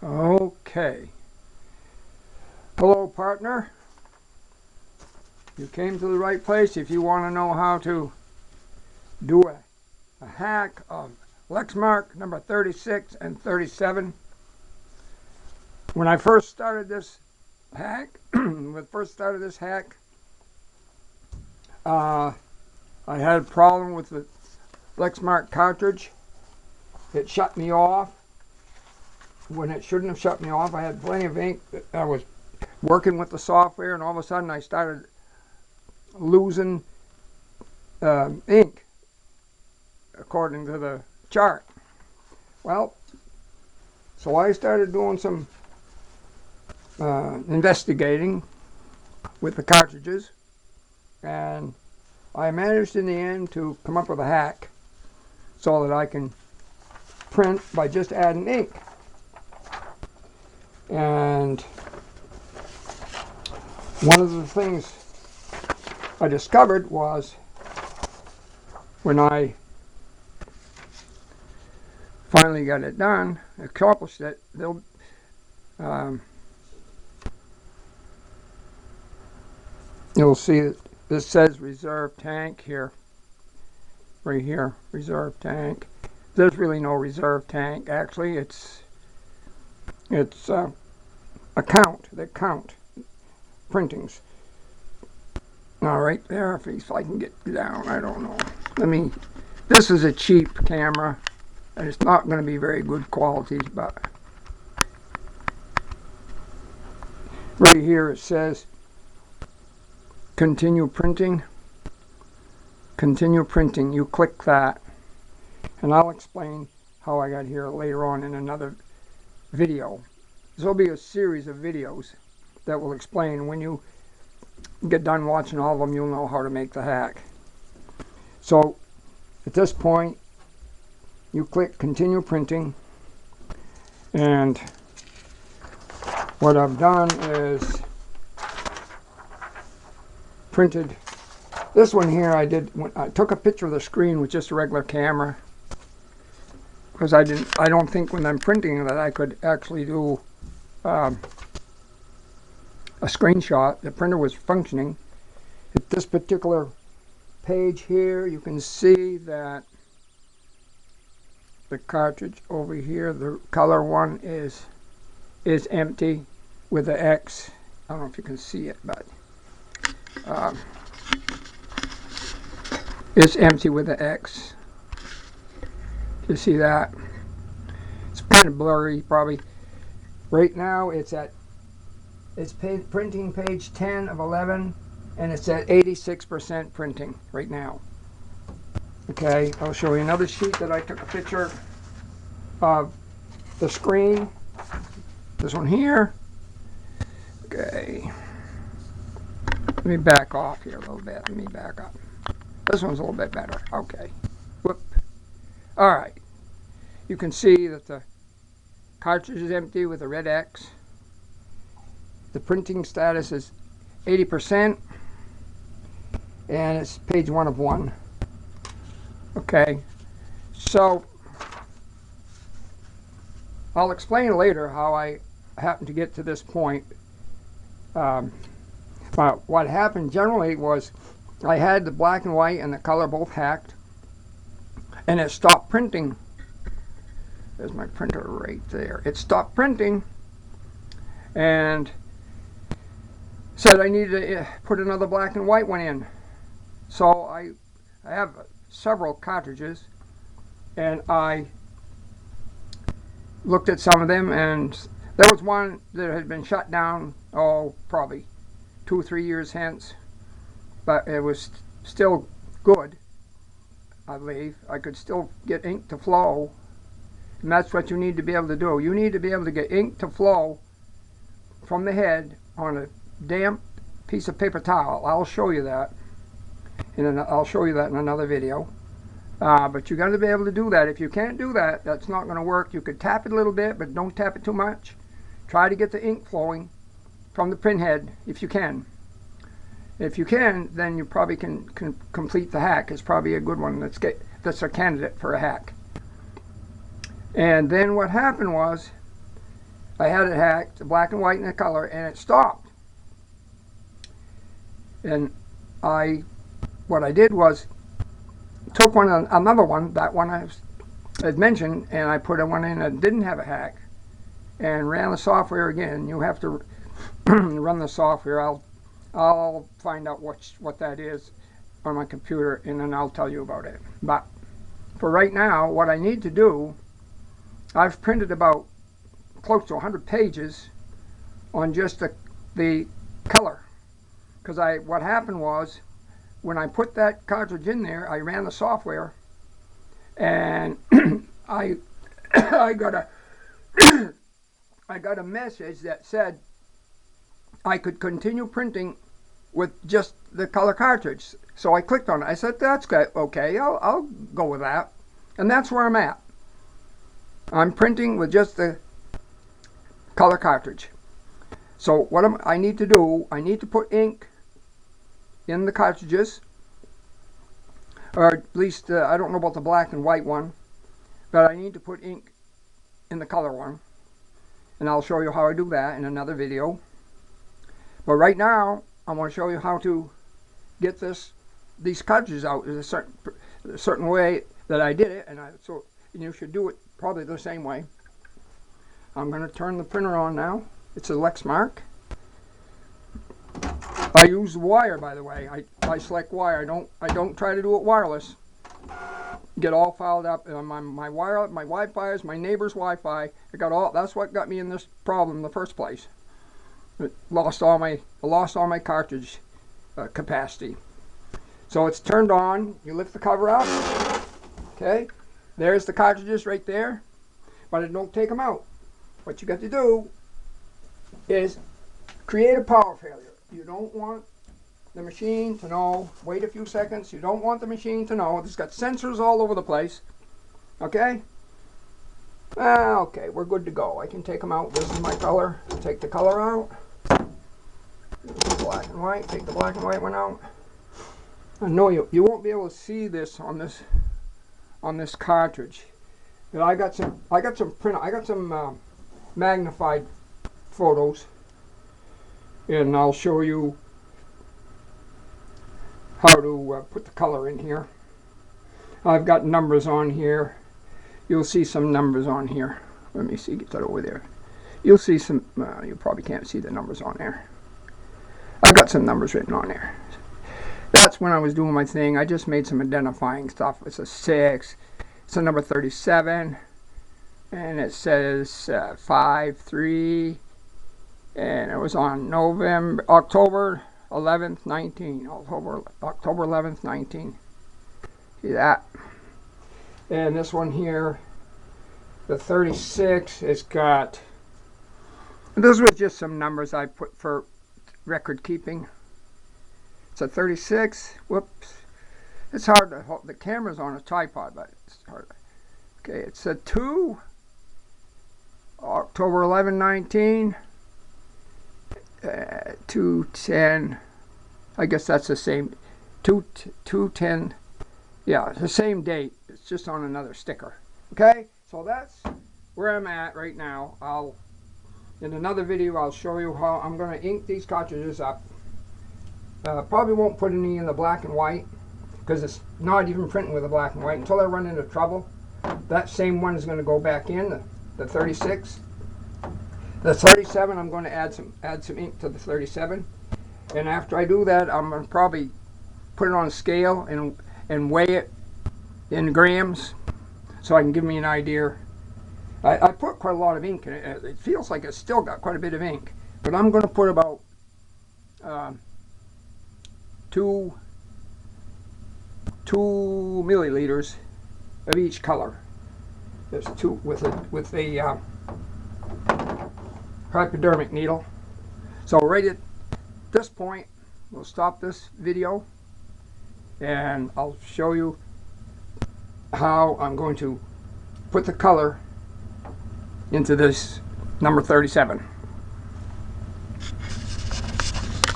Okay. Hello, partner. You came to the right place if you want to know how to do a hack of Lexmark number 36 and 37. When I first started this hack, I had a problem with the Lexmark cartridge. It shut me off when it shouldn't have shut me off. I had plenty of ink. I was working with the software, and all of a sudden I started losing ink according to the chart. Well, so I started doing some investigating with the cartridges, and I managed in the end to come up with a hack so that I can print by just adding ink. And one of the things I discovered was when I finally got it done, accomplished it, you'll see that this says reserve tank here, right here, reserve tank. There's really no reserve tank. Actually, it's a count. They count printings. All right there. If I can get down, I don't know. This is a cheap camera, and it's not going to be very good quality, but right here it says continue printing. Continue printing. You click that, and I'll explain how I got here later on in another video. This will be a series of videos that will explain. When you get done watching all of them, you'll know how to make the hack. So at this point, you click continue printing, and what I've done is printed this one here. I took a picture of the screen with just a regular camera, because I don't think when I'm printing that I could actually do a screenshot. The printer was functioning. At this particular page here, you can see that the cartridge over here, the color one, is empty with the X. I don't know if you can see it, but it's empty with the X. You see that? It's kind of blurry, probably. Right now, it's printing page 10 of 11, and it's at 86% printing right now. Okay, I'll show you another sheet that I took a picture of the screen. This one here. Okay. Let me back off here a little bit. Let me back up. This one's a little bit better. Okay. Whoop. All right. You can see that the cartridge is empty with a red X. The printing status is 80%, and it's page 1 of 1. Okay, so I'll explain later how I happened to get to this point. But what happened generally was I had the black and white and the color both hacked, and it stopped printing. There's my printer right there. It stopped printing and said I needed to put another black and white one in. So I have several cartridges, and I looked at some of them, and there was one that had been shut down, probably 2 or 3 years hence, but it was still good, I believe. I could still get ink to flow, and that's what you need to be able to do. You need to be able to get ink to flow from the head on a damp piece of paper towel. I'll show you that. I'll show you that in another video. But you got to be able to do that. If you can't do that, that's not going to work. You could tap it a little bit, but don't tap it too much. Try to get the ink flowing from the print head if you can. If you can, then you probably can complete the hack. It's probably a good one. That's a candidate for a hack. And then what happened was I had it hacked, the black and white and the color, and it stopped. And what I did was took another one, that one I had mentioned, and I put one in that didn't have a hack, and ran the software again. You have to run the software. I'll find out what that is on my computer, and then I'll tell you about it. But for right now, what I need to do, I've printed about close to 100 pages on just the color, because what happened was, when I put that cartridge in there, I ran the software, and I got a message that said I could continue printing with just the color cartridge. So I clicked on it. I said, that's good. Okay, I'll go with that. And that's where I'm at. I'm printing with just the color cartridge. So what I need to do, I need to put ink in the cartridges, or at least I don't know about the black and white one, but I need to put ink in the color one, and I'll show you how I do that in another video. But right now I'm going to show you how to get these cartridges out in a certain way that I did it, and you should do it probably the same way. I'm going to turn the printer on now. It's a Lexmark. I use wire, by the way. I select wire. I don't try to do it wireless. Get all fouled up. My wire, my Wi-Fi is my neighbor's Wi-Fi. That's what got me in this problem in the first place. I lost all my cartridge capacity. So it's turned on. You lift the cover up. Okay, there's the cartridges right there. But don't take them out. What you got to do is create a power failure. You don't want the machine to know. Wait a few seconds. You don't want the machine to know. It's got sensors all over the place. Okay? Okay, we're good to go. I can take them out. This is my color. Take the color out. Black and white. Take the black and white one out. I know you won't be able to see this on this cartridge. But I got some magnified photos, and I'll show you how to put the color in here. I've got numbers on here. You'll see some numbers on here. Let me see, get that over there. You'll see some, you probably can't see the numbers on there. I've got some numbers written on there. That's when I was doing my thing. I just made some identifying stuff. It's a 6. It's a number 37. And it says 5/3, and it was on October 11th, 19. October 11th, 19. See that? And this one here, the 36, has got. Those were just some numbers I put for record keeping. It's a 36. Whoops! It's hard to hold. The camera's on a tripod, but it's hard. Okay, it's a 2. October 11, 19, 210, I guess that's the same, 210, yeah, it's the same date, it's just on another sticker. Okay, so that's where I'm at right now. In another video, I'll show you how I'm going to ink these cartridges up. Probably won't put any in the black and white, because it's not even printing with the black and white until I run into trouble. That same one is going to go back in, the 36. The 37, I'm going to add some ink to the 37, and after I do that, I'm going to probably put it on a scale and weigh it in grams, so I can give me an idea. I put quite a lot of ink in it. It feels like it's still got quite a bit of ink, but I'm going to put about 2 milliliters of each color. There's 2 with the hypodermic needle. So right at this point, we'll stop this video, and I'll show you how I'm going to put the color into this number 37.